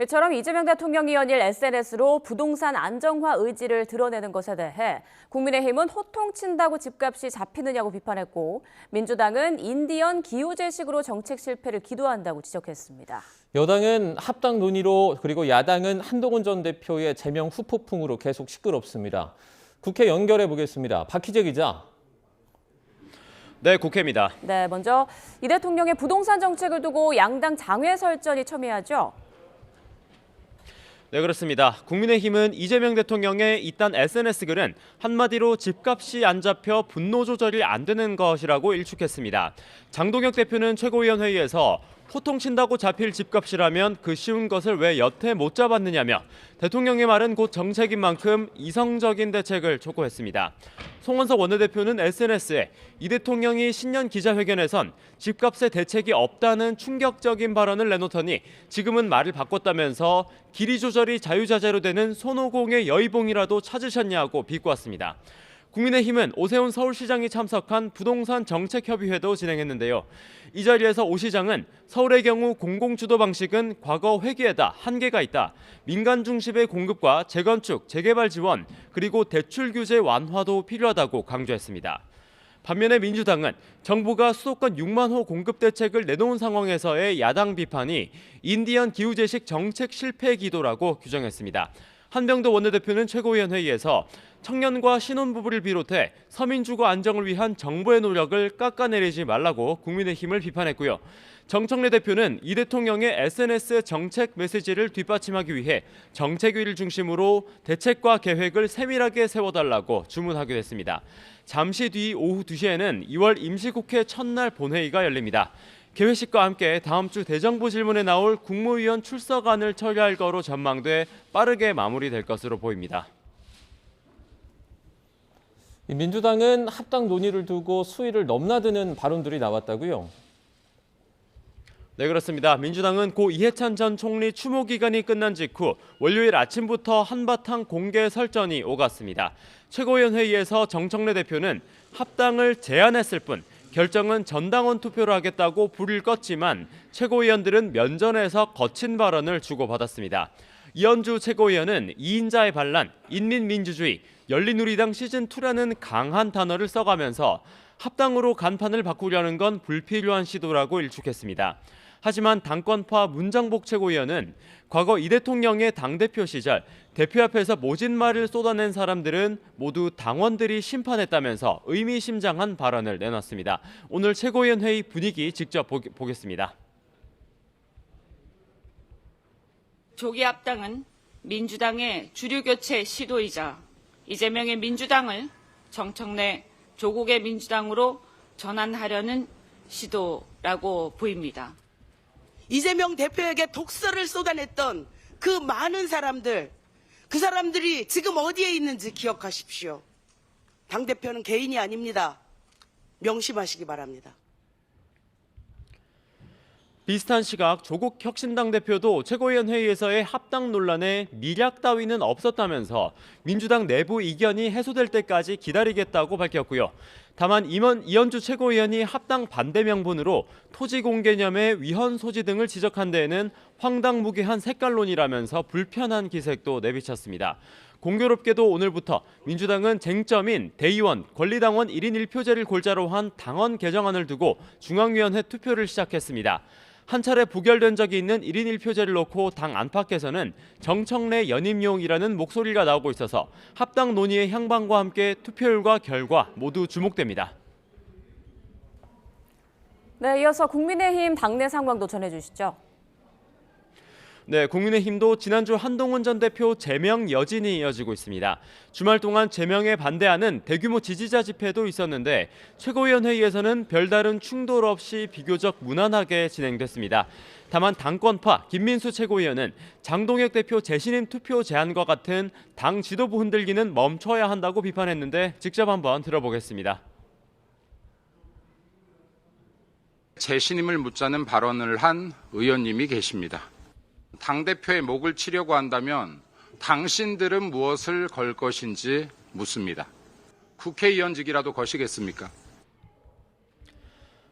이처럼 이재명 대통령이 연일 SNS로 부동산 안정화 의지를 드러내는 것에 대해 국민의힘은 호통친다고 집값이 잡히느냐고 비판했고, 민주당은 인디언 기후제식으로 정책 실패를 기도한다고 지적했습니다. 여당은 합당 논의로, 그리고 야당은 한동훈 전 대표의 제명 후폭풍으로 계속 시끄럽습니다. 국회 연결해 보겠습니다. 박희재 기자. 네, 국회입니다. 네, 먼저 이 대통령의 부동산 정책을 두고 양당 장외 설전이 첨예하죠. 네, 그렇습니다. 국민의힘은 이재명 대통령의 이딴 SNS 글은 한마디로 집값이 안 잡혀 분노 조절이 안 되는 것이라고 일축했습니다. 장동혁 대표는 최고위원회의에서 호통친다고 잡힐 집값이라면 그 쉬운 것을 왜 여태 못 잡았느냐며 대통령의 말은 곧 정책인 만큼 이성적인 대책을 촉구했습니다. 송원석 원내대표는 SNS에 이 대통령이 신년 기자회견에선 집값에 대책이 없다는 충격적인 발언을 내놓더니 지금은 말을 바꿨다면서 길이 조절이 자유자재로 되는 손오공의 여의봉이라도 찾으셨냐고 비꼬았습니다. 국민의힘은 오세훈 서울시장이 참석한 부동산 정책협의회도 진행했는데요. 이 자리에서 오 시장은 서울의 경우 공공주도 방식은 과거 회기에다 한계가 있다. 민간 중심의 공급과 재건축, 재개발 지원, 그리고 대출 규제 완화도 필요하다고 강조했습니다. 반면에 민주당은 정부가 수도권 6만 호 공급 대책을 내놓은 상황에서의 야당 비판이 인디언 기후제식 정책 실패 기도라고 규정했습니다. 한병도 원내대표는 최고위원회의에서 청년과 신혼부부를 비롯해 서민주거 안정을 위한 정부의 노력을 깎아내리지 말라고 국민의힘을 비판했고요. 정청래 대표는 이 대통령의 SNS 정책 메시지를 뒷받침하기 위해 정책위를 중심으로 대책과 계획을 세밀하게 세워달라고 주문하기도 했습니다. 잠시 뒤 오후 2시에는 2월 임시국회 첫날 본회의가 열립니다. 개회식과 함께 다음 주 대정부 질문에 나올 국무위원 출석안을 처리할 거로 전망돼 빠르게 마무리될 것으로 보입니다. 민주당은 합당 논의를 두고 수위를 넘나드는 발언들이 나왔다고요? 네, 그렇습니다. 민주당은 고 이해찬 전 총리 추모 기간이 끝난 직후 월요일 아침부터 한바탕 공개 설전이 오갔습니다. 최고위원회의에서 정청래 대표는 합당을 제안했을 뿐 결정은 전당원 투표로 하겠다고 불을 껐지만 최고위원들은 면전에서 거친 발언을 주고받았습니다. 이현주 최고위원은 2인자의 반란, 인민민주주의, 열린우리당 시즌2라는 강한 단어를 써가면서 합당으로 간판을 바꾸려는 건 불필요한 시도라고 일축했습니다. 하지만 당권파 문정복 최고위원은 과거 이 대통령의 당대표 시절 대표 앞에서 모진 말을 쏟아낸 사람들은 모두 당원들이 심판했다면서 의미심장한 발언을 내놨습니다. 오늘 최고위원 회의 분위기 직접 보겠습니다. 조기 합당은 민주당의 주류교체 시도이자 이재명의 민주당을 정청래 조국의 민주당으로 전환하려는 시도라고 보입니다. 이재명 대표에게 독설을 쏟아냈던 그 많은 사람들, 그 사람들이 지금 어디에 있는지 기억하십시오. 당대표는 개인이 아닙니다. 명심하시기 바랍니다. 비슷한 시각 조국 혁신당 대표도 최고위원 회의에서의 합당 논란에 미략 따위는 없었다면서 민주당 내부 이견이 해소될 때까지 기다리겠다고 밝혔고요. 다만 이현주 최고위원이 합당 반대 명분으로 토지 공개념의 위헌 소지 등을 지적한 데에는 황당무계한 색깔론이라면서 불편한 기색도 내비쳤습니다. 공교롭게도 오늘부터 민주당은 쟁점인 대의원, 권리당원 1인 1표제를 골자로 한 당원 개정안을 두고 중앙위원회 투표를 시작했습니다. 한 차례 부결된 적이 있는 1인 1표제를 놓고 당 안팎에서는 정청래 연임용이라는 목소리가 나오고 있어서 합당 논의의 향방과 함께 투표율과 결과 모두 주목됩니다. 네, 이어서 국민의힘 당내 상황도 전해주시죠. 네, 국민의힘도 지난주 한동훈 전 대표 제명 여진이 이어지고 있습니다. 주말 동안 제명에 반대하는 대규모 지지자 집회도 있었는데 최고위원 회의에서는 별다른 충돌 없이 비교적 무난하게 진행됐습니다. 다만 당권파 김민수 최고위원은 장동혁 대표 재신임 투표 제안과 같은 당 지도부 흔들기는 멈춰야 한다고 비판했는데 직접 한번 들어보겠습니다. 재신임을 묻자는 발언을 한 의원님이 계십니다. 당대표의 목을 치려고 한다면 당신들은 무엇을 걸 것인지 묻습니다. 국회의원직이라도 거시겠습니까?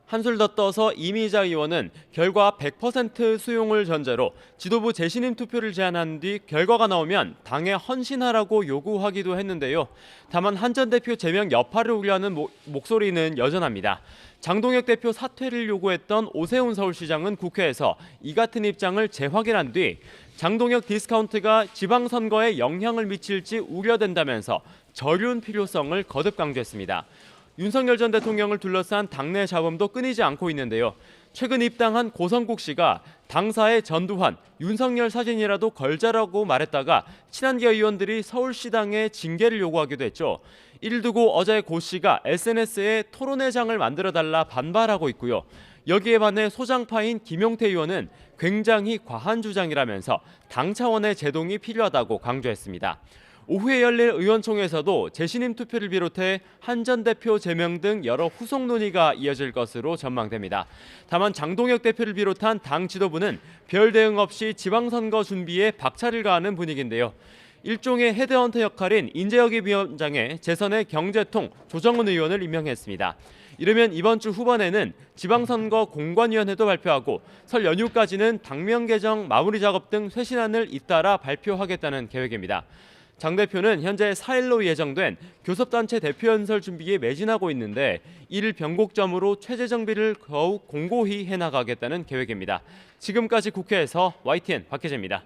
한술 더 떠서 이미자 의원은 결과 100% 수용을 전제로 지도부 재신임 투표를 제안한 뒤 결과가 나오면 당에 헌신하라고 요구하기도 했는데요. 다만 한 전 대표 제명 여파를 우려하는 목소리는 여전합니다. 장동혁 대표 사퇴를 요구했던 오세훈 서울시장은 국회에서 이 같은 입장을 재확인한 뒤 장동혁 디스카운트가 지방선거에 영향을 미칠지 우려된다면서 절윤 필요성을 거듭 강조했습니다. 윤석열 전 대통령을 둘러싼 당내 잡음도 끊이지 않고 있는데요. 최근 입당한 고성국 씨가 당사의 전두환, 윤석열 사진이라도 걸자라고 말했다가 친한계 의원들이 서울시당에 징계를 요구하기도 했죠. 이를 두고 어제 고 씨가 SNS에 토론회장을 만들어달라 반발하고 있고요. 여기에 반해 소장파인 김용태 의원은 굉장히 과한 주장이라면서 당 차원의 제동이 필요하다고 강조했습니다. 오후에 열릴 의원총회에서도 재신임 투표를 비롯해 한 전 대표 제명 등 여러 후속 논의가 이어질 것으로 전망됩니다. 다만 장동혁 대표를 비롯한 당 지도부는 별 대응 없이 지방선거 준비에 박차를 가하는 분위기인데요. 일종의 헤드헌터 역할인 인재혁입 위원장에 재선의 경제통 조정은 의원을 임명했습니다. 이르면 이번 주 후반에는 지방선거 공관위원회도 발표하고 설 연휴까지는 당명 개정 마무리 작업 등 쇄신안을 잇따라 발표하겠다는 계획입니다. 장 대표는 현재 4일로 예정된 교섭단체 대표연설 준비에 매진하고 있는데 이를 변곡점으로 체제 정비를 더욱 공고히 해나가겠다는 계획입니다. 지금까지 국회에서 YTN 박혜재입니다.